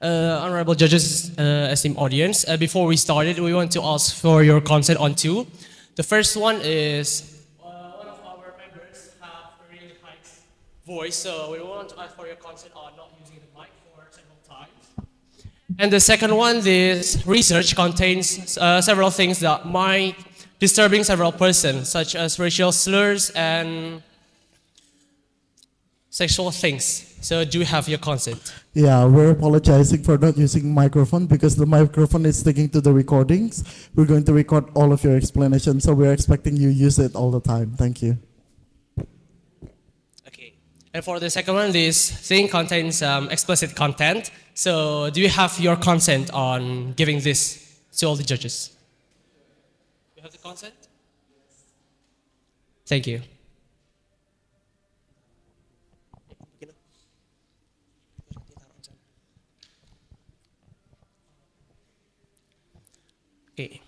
Honorable judges, esteemed audience, before we started, we want to ask for your consent on two. The first one is one of our members have a really high voice, so we want to ask for your consent on not using the mic for several times. And the second one, this research contains several things that might disturbing several persons, such as racial slurs and sexual things. So do you have your consent? Yeah, we're apologizing for not using microphone because the microphone is sticking to the recordings. We're going to record all of your explanations, so we're expecting you use it all the time. Thank you. Okay. And for the second one, this thing contains explicit content. So do you have your consent on giving this to all the judges? You have the consent? Thank you. Okay.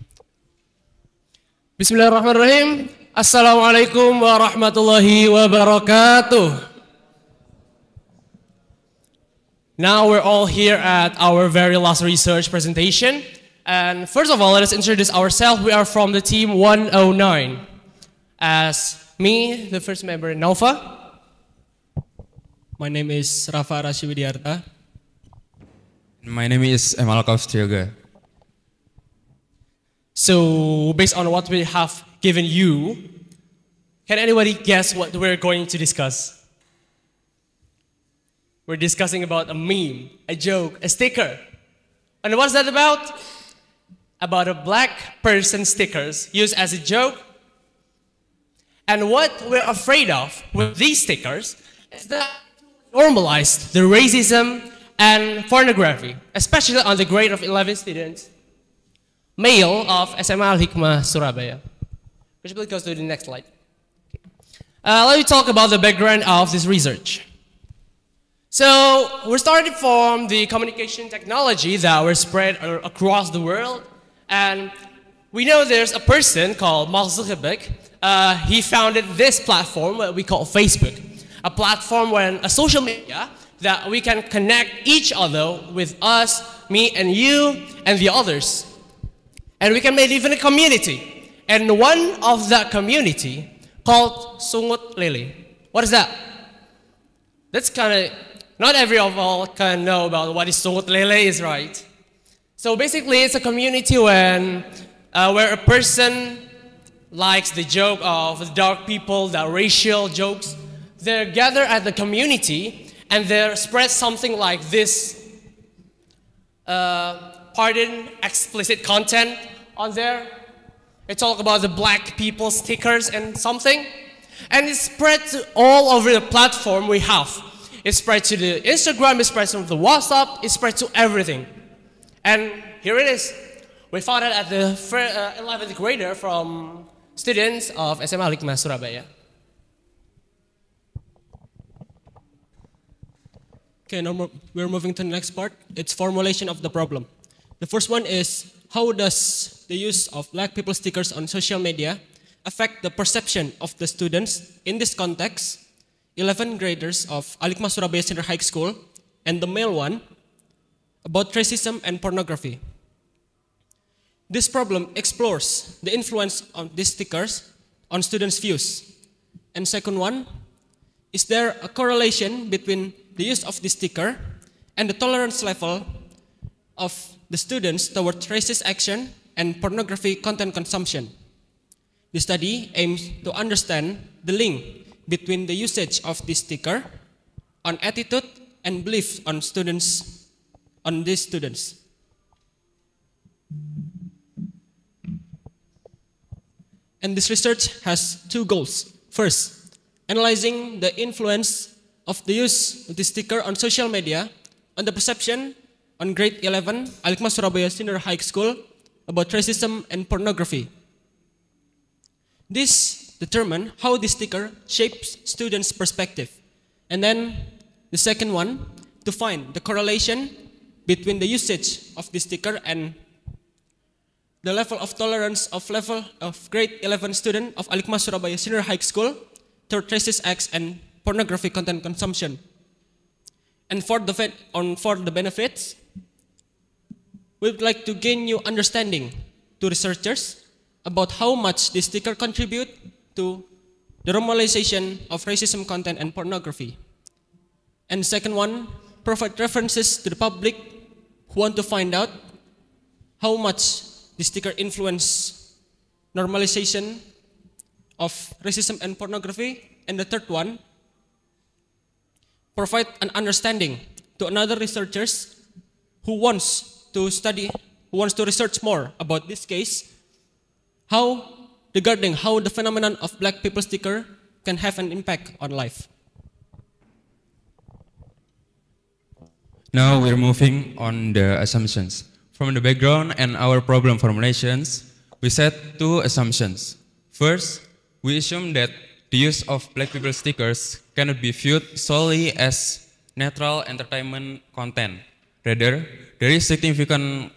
Bismillahirrahmanirrahim. Assalamualaikum warahmatullahi wabarakatuh. Now we're all here at our very last research presentation. And first of all, let us introduce ourselves. We are from the team 109. As me, the first member, Naufa. My name is Rafa Rashiwidiarta. My name is Emal Kaustioga. So, based on what we have given you, can anybody guess what we're going to discuss? We're discussing about a meme, a joke, a sticker. And what's that about? About a black person stickers used as a joke. And what we're afraid of with these stickers is that normalized the racism and pornography, especially on the grade of 11 students, male of SMA Al-Hikmah Surabaya. Which please goes to the next slide. Let me talk about the background of this research. So we're starting from the communication technology that were spread across the world, and we know there's a person called Mark Zuckerberg. He founded this platform that we call Facebook, a platform when a social media that we can connect each other with us, me and you, and the others. And we can make even a community. And one of that community called Sungut Lele. What is that? That's kind of, not every of all can know about what is Sungut Lele is, right? So basically it's a community when, where a person likes the joke of the dark people, the racial jokes. They gather at the community and they spread something like this, pardon, explicit content on there. They talk about the black people stickers and something. And it spread to all over the platform we have. It spread to the Instagram, it spread to the WhatsApp, it spread to everything. And here it is. We found it at the 11th grader from students of SMA Al-Hikmah Surabaya. Okay, now we're moving to the next part. It's formulation of the problem. The first one is, how does the use of black people stickers on social media affect the perception of the students in this context, 11 graders of Al-Hikmah Surabaya Senior High School, and the male one, about racism and pornography. This problem explores the influence of these stickers on students' views. And second one, is there a correlation between the use of this sticker and the tolerance level of the students towards racist action and pornography content consumption? The study aims to understand the link between the usage of this sticker on attitude and beliefs on students, on these students. And this research has two goals. First, analyzing the influence of the use of the sticker on social media on the perception on grade 11 Al-Hikmah Surabaya Senior High School about racism and pornography. This determines how the sticker shapes students' perspective. And then the second one, to find the correlation between the usage of the sticker and the level of tolerance of grade 11 student of Al-Hikmah Surabaya Senior High School toward racist acts and pornography content consumption. And for the benefits, we would like to gain new understanding to researchers about how much this sticker contribute to the normalization of racism content and pornography. And second one, provide references to the public who want to find out how much the sticker influence normalization of racism and pornography. And the third one, provide an understanding to another researchers who wants to study, who wants to research more about this case, regarding how the phenomenon of black people sticker can have an impact on life. Now we're moving on the assumptions. From the background and our problem formulations, we set two assumptions. First, we assume that the use of black people stickers cannot be viewed solely as neutral entertainment content. Rather, there is significant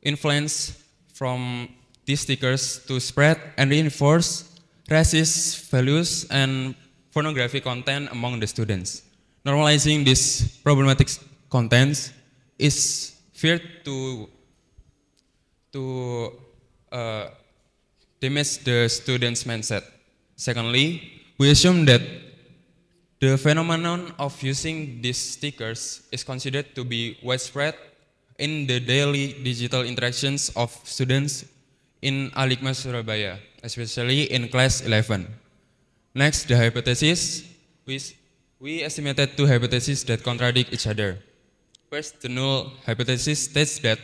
influence from these stickers to spread and reinforce racist values and pornographic content among the students. Normalizing these problematic contents is feared to damage the students' mindset. Secondly, we assume that the phenomenon of using these stickers is considered to be widespread in the daily digital interactions of students in Aligma Surabaya, especially in class 11. Next, the hypothesis. We estimated two hypotheses that contradict each other. First, the null hypothesis states that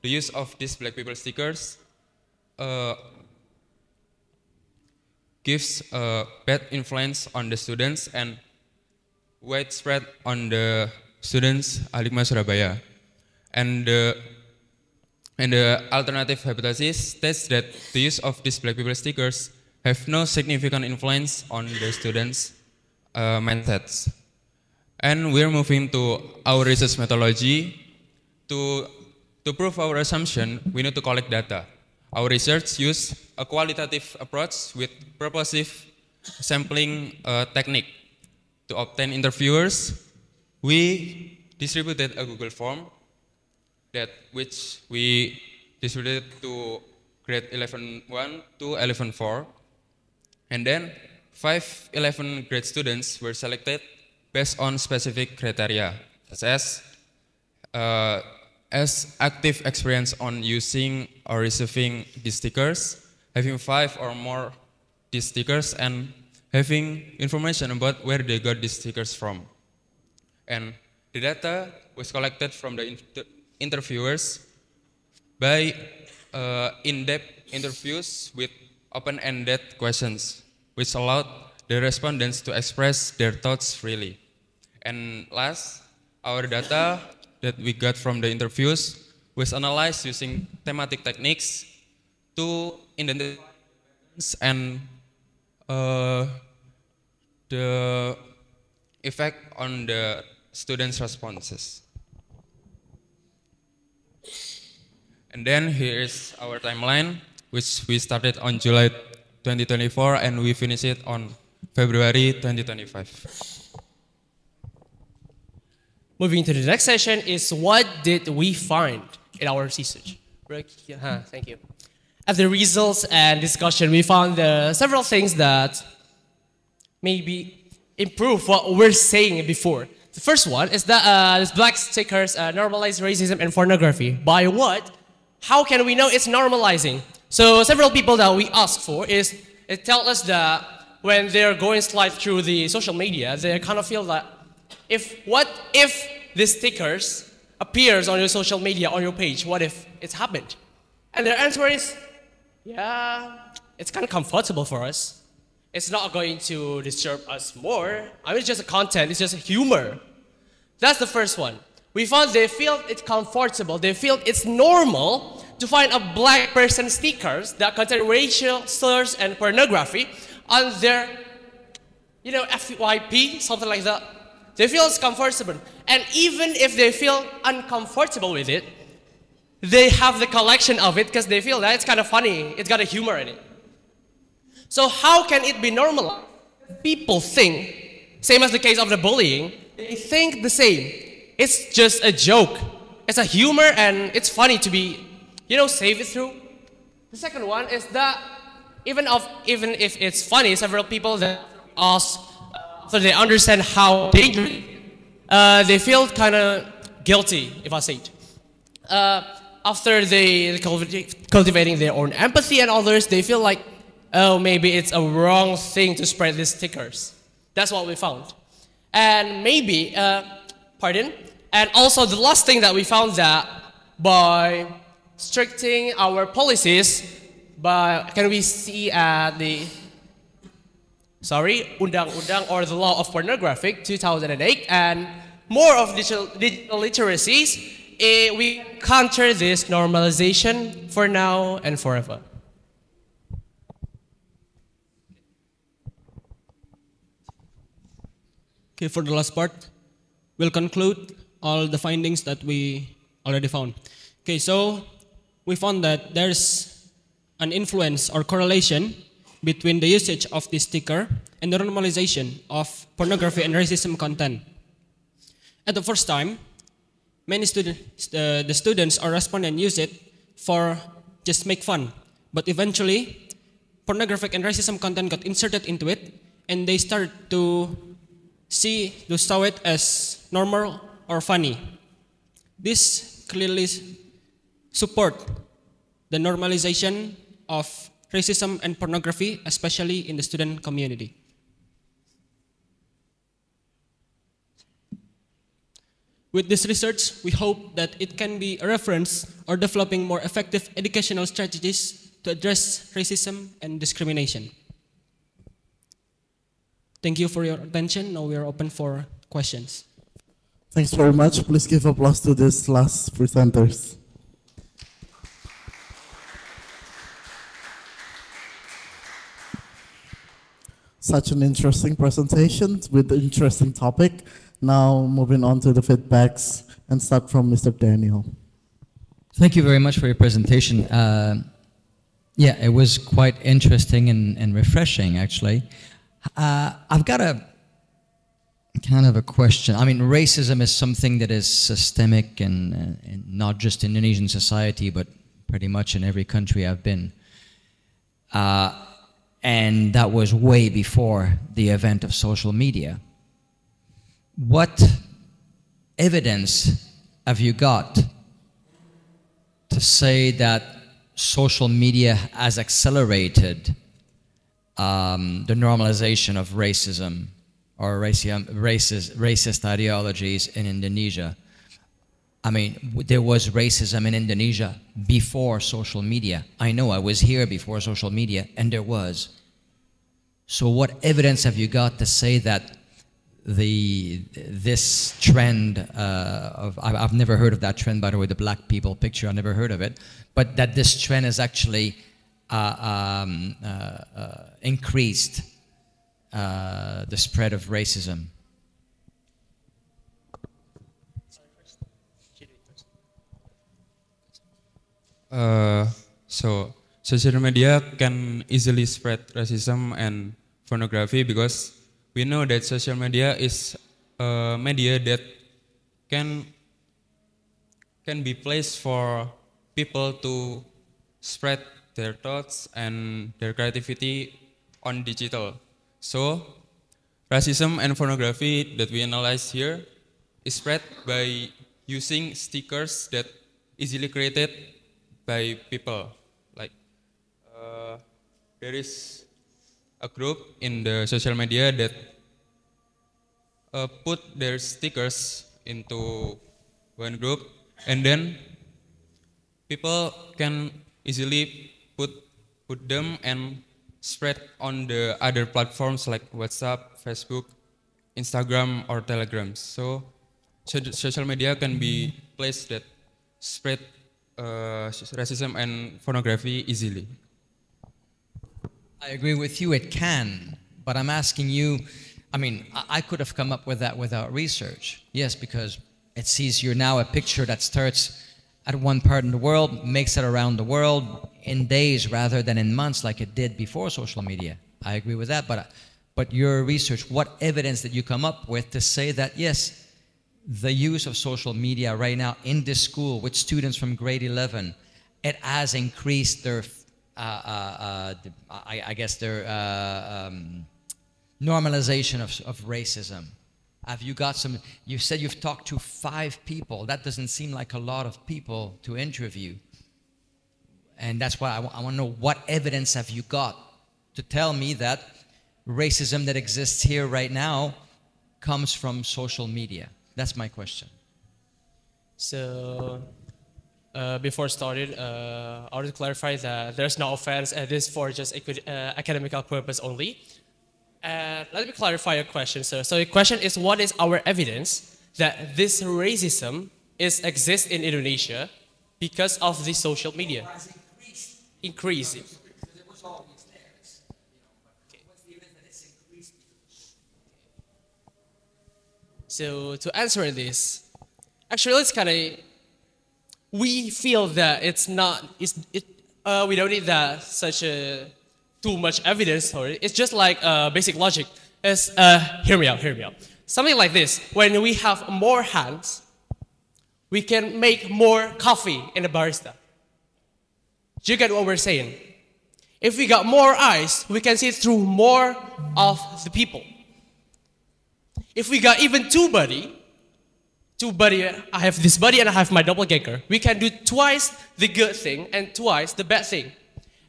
the use of these black people stickers gives a bad influence on the students and widespread on the students Aligma Surabaya. And the alternative hypothesis states that the use of these black people stickers have no significant influence on the students' mindsets. And we're moving to our research methodology. To prove our assumption, we need to collect data. Our research used a qualitative approach with purposive sampling technique. To obtain interviewers, we distributed a Google form which we distributed to grade 11.1 to 11.4. And then 11 grade students were selected based on specific criteria, such as active experience on using or receiving these stickers, having 5 or more these stickers, and having information about where they got these stickers from. And the data was collected from the interviewers by in-depth interviews with open-ended questions, which allowed the respondents to express their thoughts freely. And last, our data that we got from the interviews was analyzed using thematic techniques to identify and the effect on the students' responses. And then here is our timeline, which we started on July 2024 and we finished it on February 2025. Moving to the next session is what did we find in our research? Thank you. After results and discussion, we found several things that maybe improve what we're saying before. The first one is that these black stickers normalize racism and pornography. By what? How can we know it's normalizing? So several people that we asked for it tells us that when they're going slide through the social media, they kind of feel that what if these stickers appears on your social media, on your page? What if it's happened? And their answer is, yeah, it's kind of comfortable for us. It's not going to disturb us more. I mean, it's just a content, it's just a humor. That's the first one. We found they feel it's comfortable, they feel it's normal to find a black person stickers that contain racial slurs and pornography on their, FYP, something like that. They feel it's comfortable. And even if they feel uncomfortable with it, they have the collection of it because they feel that it's kind of funny, it's got a humor in it. So how can it be normalized? People think, same as the case of the bullying, they think the same. It's just a joke. it's a humor and it's funny to be, save it through. The second one is that even if it's funny, several people that ask, so they understand how dangerous, they feel kind of guilty, if I say it. After they cultivating their own empathy and others, they feel like, oh, maybe it's a wrong thing to spread these stickers. That's what we found. And maybe, and also the last thing that we found that by stricting our policies, can we see the Undang-Undang or the Law of Pornography 2008 and more of digital literacies, we counter this normalization for now and forever. Okay, for the last part, we'll conclude all the findings that we already found. Okay, so we found that there's an influence or correlation between the usage of this sticker and the normalization of pornography and racism content. At the first time, many the students or respondents use it for just make fun, but eventually, pornographic and racism content got inserted into it, and they started to saw it as normal or funny. This clearly support the normalization of racism and pornography, especially in the student community. With this research, we hope that it can be a reference or developing more effective educational strategies to address racism and discrimination. Thank you for your attention. Now we are open for questions. Thanks very much. Please give applause to these last presenters. Such an interesting presentation with an interesting topic. Now moving on to the feedbacks and start from Mr. Daniel. Thank you very much for your presentation. Yeah, it was quite interesting and refreshing, actually. I've got a kind of a question. I mean, racism is something that is systemic and not just in Indonesian society, but pretty much in every country I've been. And that was way before the event of social media. What evidence have you got to say that social media has accelerated the normalization of racism or racist ideologies in Indonesia? I mean, there was racism in Indonesia before social media. I know I was here before social media, and there was. So what evidence have you got to say that this trend I've never heard of that trend, by the way, the black people picture, I've never heard of it, but that this trend has actually increased the spread of racism? So social media can easily spread racism and pornography because we know that social media is a media that can be placed for people to spread their thoughts and their creativity on digital. So racism and pornography that we analyze here is spread by using stickers that easily created by people. Like there is a group in the social media that put their stickers into one group, and then people can easily put them and spread on the other platforms like WhatsApp, Facebook, Instagram, or Telegram. So social media can be place that spread racism and pornography easily. I agree with you, it can, but I'm asking you, I mean, I could have come up with that without research. Yes, because it sees you're now a picture that starts at one part in the world, makes it around the world in days rather than in months like it did before social media. I agree with that, but your research, what evidence did you come up with to say that, yes, the use of social media right now in this school with students from grade 11, it has increased their, I guess, their normalization of racism. Have you got some, you said you've talked to 5 people. That doesn't seem like a lot of people to interview. And that's why I want to know, what evidence have you got to tell me that racism that exists here right now comes from social media? That's my question. So, before started, I want to clarify that there's no offense, and this for just academical purpose only. Let me clarify your question, sir. So the question is, what is our evidence that this racism exists in Indonesia because of the social media? Increasing. So to answer this, actually it's kind of, we feel that it's not, we don't need that such a too much evidence for it. It's just like basic logic. It's, hear me out. Something like this: when we have more hands, we can make more coffee in the barista. Do you get what we're saying? If we got more eyes, we can see through more of the people. If we got even two body, I have this body and I have my doppelganger, we can do twice the good thing and twice the bad thing.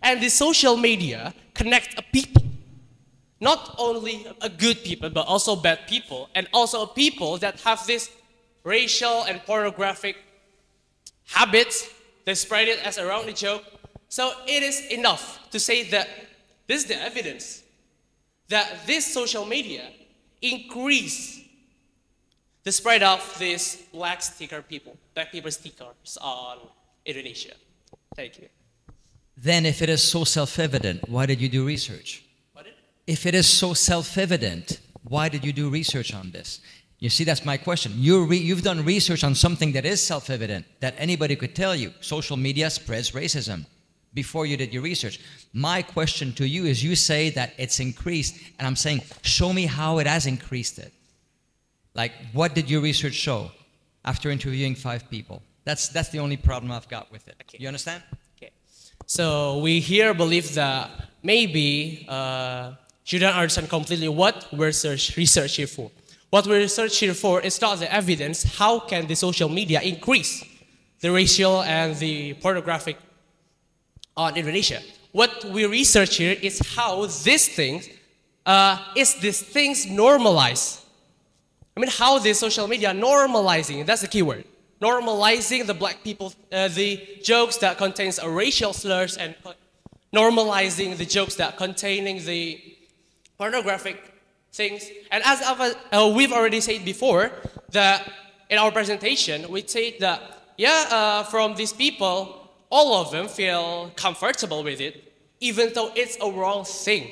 And the social media connect a people. Not only a good people, but also bad people, and also people that have this racial and pornographic habits. They spread it as around the joke. So it is enough to say that this is the evidence that this social media increase the spread of these black people stickers on Indonesia. Thank you. Then if it is so self-evident, why did you do research? If it is so self-evident, why did you do research on this? You see, that's my question. You've done research on something that is self-evident, that anybody could tell you. Social media spreads racism. Before you did your research. My question to you is, you say that it's increased, and I'm saying, show me how it has increased it. Like, what did your research show after interviewing 5 people? That's the only problem I've got with it. Okay. You understand? Okay. So we here believe that maybe you don't understand completely what we're research here for. What we research here for is not the evidence. How can the social media increase the racial and the pornographic on Indonesia? What we research here is how these things normalize. I mean, how the social media normalizing, that's the key word. Normalizing the black people, the jokes that contains a racial slurs, and normalizing the jokes that containing the pornographic things. And as we've already said before, that in our presentation, we say that, from these people, all of them feel comfortable with it, even though it's a wrong thing.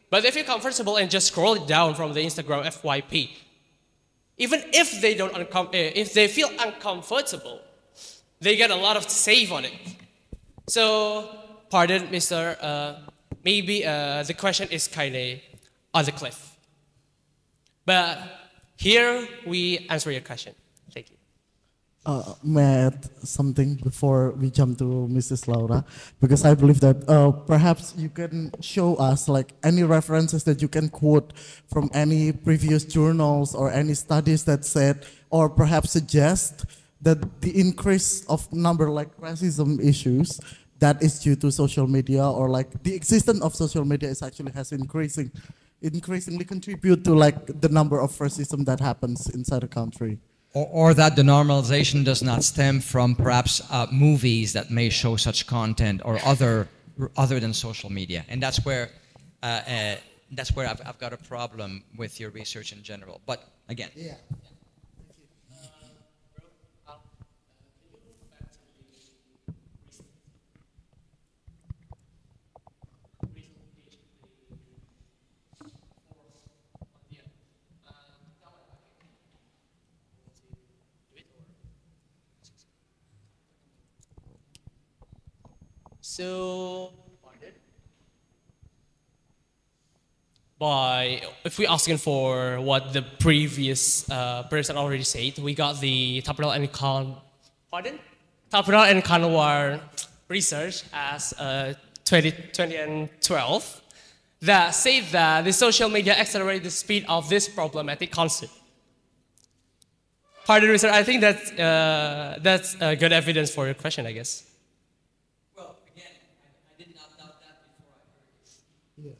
But they feel comfortable and just scroll it down from the Instagram FYP. Even if they don't, if they feel uncomfortable, they get a lot of save on it. So, pardon, Mr. Maybe the question is kind of on the cliff. But here we answer your question. Thank you. May I add something before we jump to Mrs. Laura? Because I believe that perhaps you can show us like any references that you can quote from any previous journals or any studies that said, or perhaps suggest that the increase of number like racism issues that is due to social media, or like the existence of social media is actually has increasingly contribute to like the number of racism that happens inside the country. Or that the normalization does not stem from perhaps movies that may show such content, or other than social media. And that's where I've got a problem with your research in general. But again. Yeah. So, if we asking for what the previous person already said, we got the Temporal and Kanwar research as 2012 that said that the social media accelerated the speed of this problematic concept. Part of the research, I think that's good evidence for your question, I guess. Well, again, I did not doubt that before I heard it. Yeah.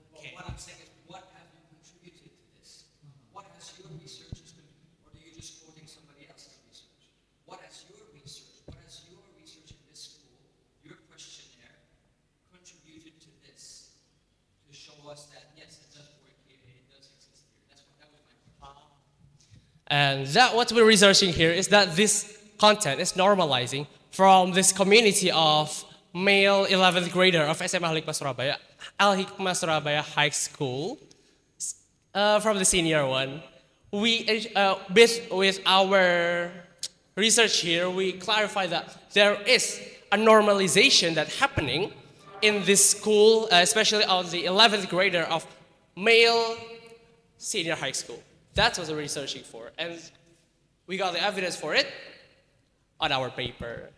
Well, what I'm saying is, what have you contributed to this? What has your research contributed? Or are you just quoting somebody else's research? What has your research in this school, your questionnaire, contributed to this? To show us that, yes, it does work here, it does exist here. That was my question. And what we're researching here is that this content is normalizing from this community of male 11th grader of SMA Al Hikmah Surabaya High School, from the senior one. With our research here, we clarify that there is a normalization that's happening in this school, especially on the 11th grader of male senior high school. That's what we're researching for, and we got the evidence for it on our paper.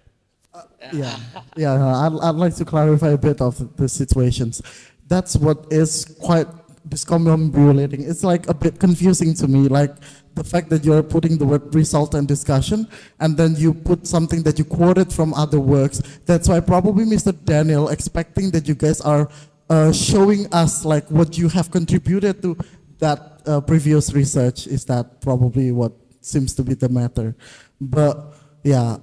I'd like to clarify a bit of the situations. That's what is quite discombobulating. It's like a bit confusing to me, like the fact that you're putting the word result and discussion, and then you put something that you quoted from other works. That's why probably Mr. Daniel expecting that you guys are showing us like what you have contributed to that previous research. Is that probably what seems to be the matter? But yeah,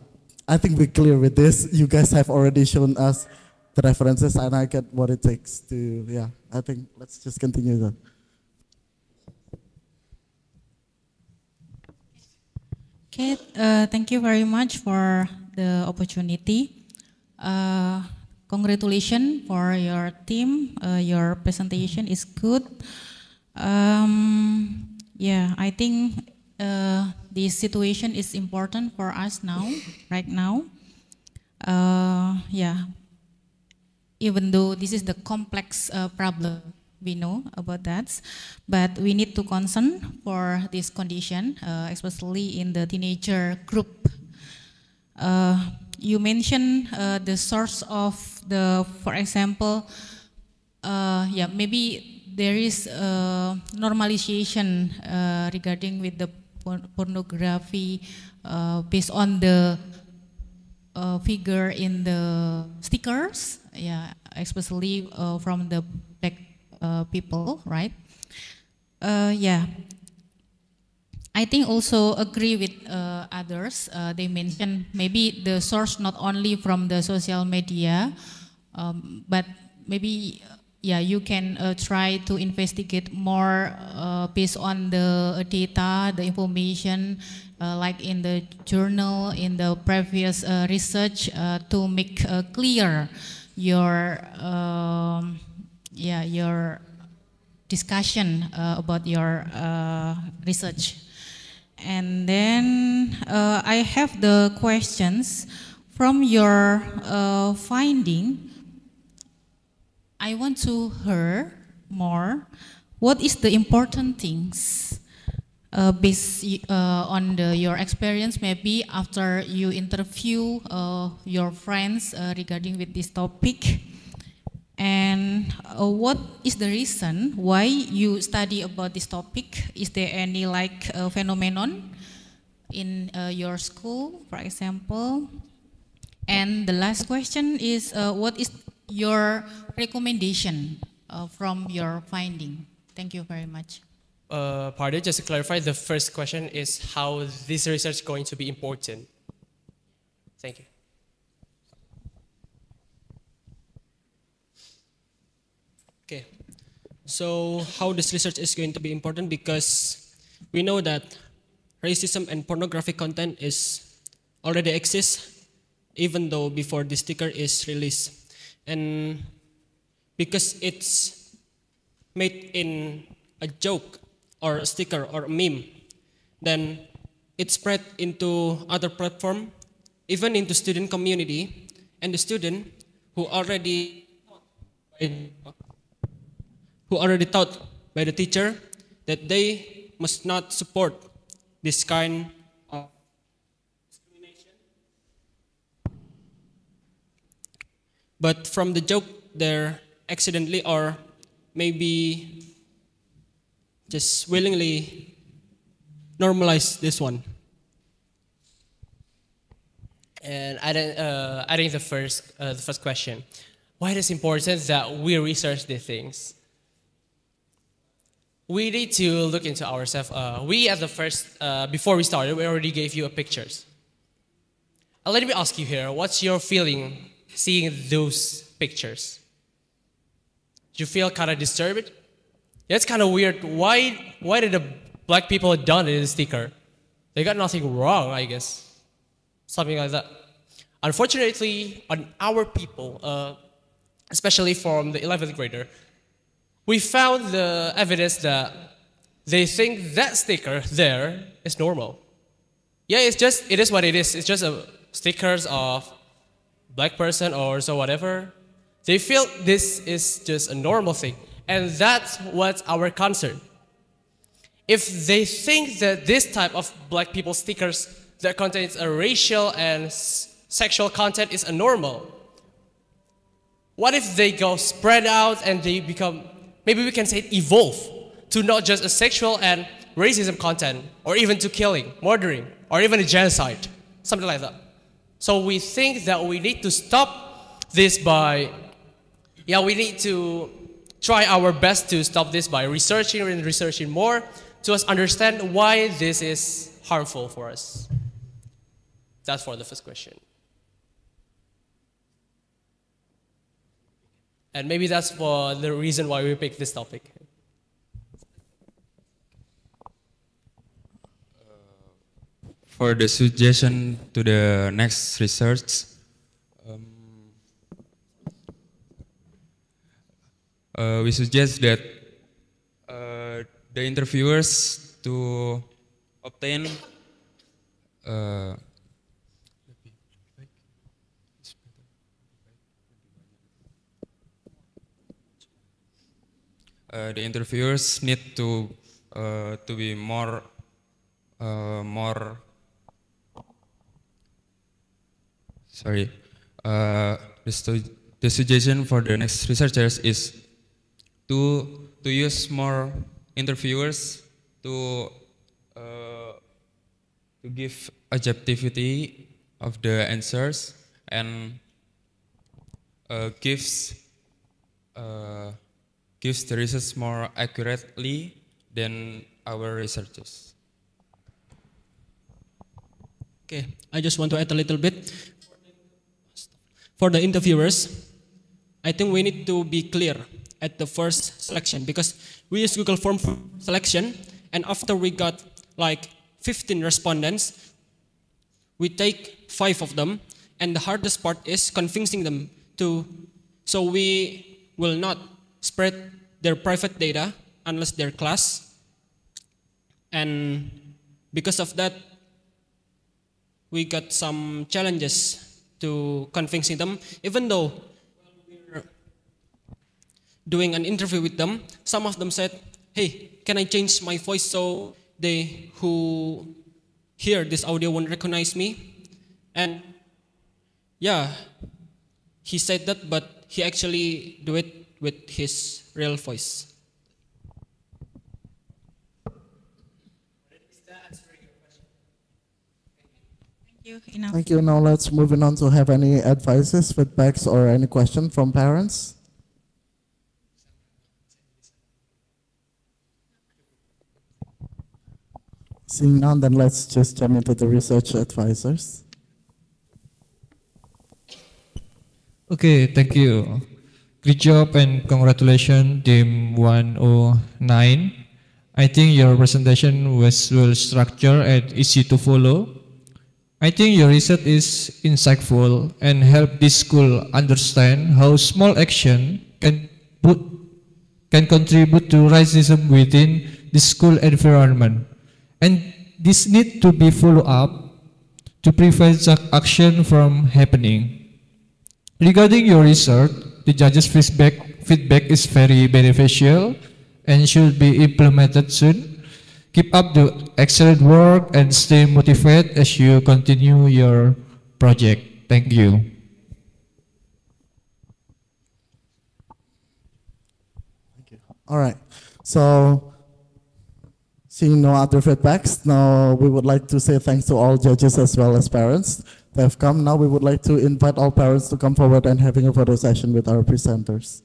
I think we're clear with this. You guys have already shown us the references, and I get what it takes to, yeah, I think let's just continue that. Okay, thank you very much for the opportunity. Congratulations for your team. Your presentation is good. Yeah, I think this situation is important for us now, right now. Yeah, even though this is the complex problem, we know about that, but we need to concern for this condition, especially in the teenager group. You mentioned the source of the, for example, yeah, maybe there is normalization regarding with the pornography based on the figure in the stickers, yeah, especially from the black people, right? Yeah, I think also agree with others. They mentioned maybe the source not only from the social media, but maybe yeah, you can try to investigate more based on the data, the information, like in the journal, in the previous research, to make clear your yeah, your discussion about your research. And then I have the questions from your finding. I want to hear more. What is the important things based on your experience, maybe after you interview your friends regarding with this topic? And what is the reason why you study about this topic? Is there any like phenomenon in your school, for example? And the last question is, what is your recommendation from your finding? Thank you very much. Pardon, just to clarify, the first question is how this research is going to be important. Thank you. Okay, so how this research is going to be important, because we know that racism and pornographic content is already exists even though before the sticker is released. And because it's made in a joke or a sticker or a meme, then it spread into other platform, even into student community, and the student who already who already taught by the teacher that they must not support this kind of discrimination. But from the joke, they're accidentally or maybe just willingly normalize this one. And I think the first question, why it is important that we research these things? We need to look into ourselves. We at the first, before we started, we already gave you pictures. Let me ask you here, what's your feeling seeing those pictures? Do you feel kind of disturbed? Yeah, it's kind of weird. Why did the black people done in the sticker? They got nothing wrong, I guess. Something like that. Unfortunately, on our people, especially from the 11th grader, we found the evidence that they think that sticker there is normal. Yeah, it is what it is. It's just stickers of black person or so whatever. They feel this is just a normal thing. And that's what's our concern. If they think that this type of black people stickers that contains a racial and sexual content is a normal, what if they go spread out and they become, maybe we can say evolve to not just a sexual and racism content, or even to killing, murdering, or even a genocide, something like that. So we think that we need to stop this by, we need to try our best to stop this by researching and researching more to us understand why this is harmful for us. That's for the first question. And maybe that's for the reason why we picked this topic. For the suggestion to the next research, we suggest that the interviewers to obtain the interviewers need to be more sorry. The suggestion for the next researchers is to use more interviewers to give objectivity of the answers and gives the research more accurately than our researchers. Okay, I just want to add a little bit. For the interviewers, I think we need to be clear at the first selection because we use Google Form for selection, and after we got like 15 respondents, we take 5 of them, and the hardest part is convincing them to, so we will not spread their private data unless their class, and because of that, we got some challenges to convincing them, even though we're doing an interview with them, some of them said, hey, can I change my voice so they who hear this audio won't recognize me? And yeah, he said that, but he actually do it with his real voice. Enough. Thank you. Now let's move on to have any advices, feedbacks, or any question from parents. Seeing none, then let's just jump into the research advisors. Okay, thank you. Great job and congratulations, Team 109. I think your presentation was well structured and easy to follow. I think your research is insightful and help this school understand how small action can contribute to racism within the school environment. And this need to be followed up to prevent such action from happening. Regarding your research, the judges' feedback feedback is very beneficial and should be implemented soon. Keep up the excellent work and stay motivated as you continue your project. Thank you. All right. So, seeing no other feedbacks, now we would like to say thanks to all judges as well as parents that have come. Now we would like to invite all parents to come forward and having a photo session with our presenters.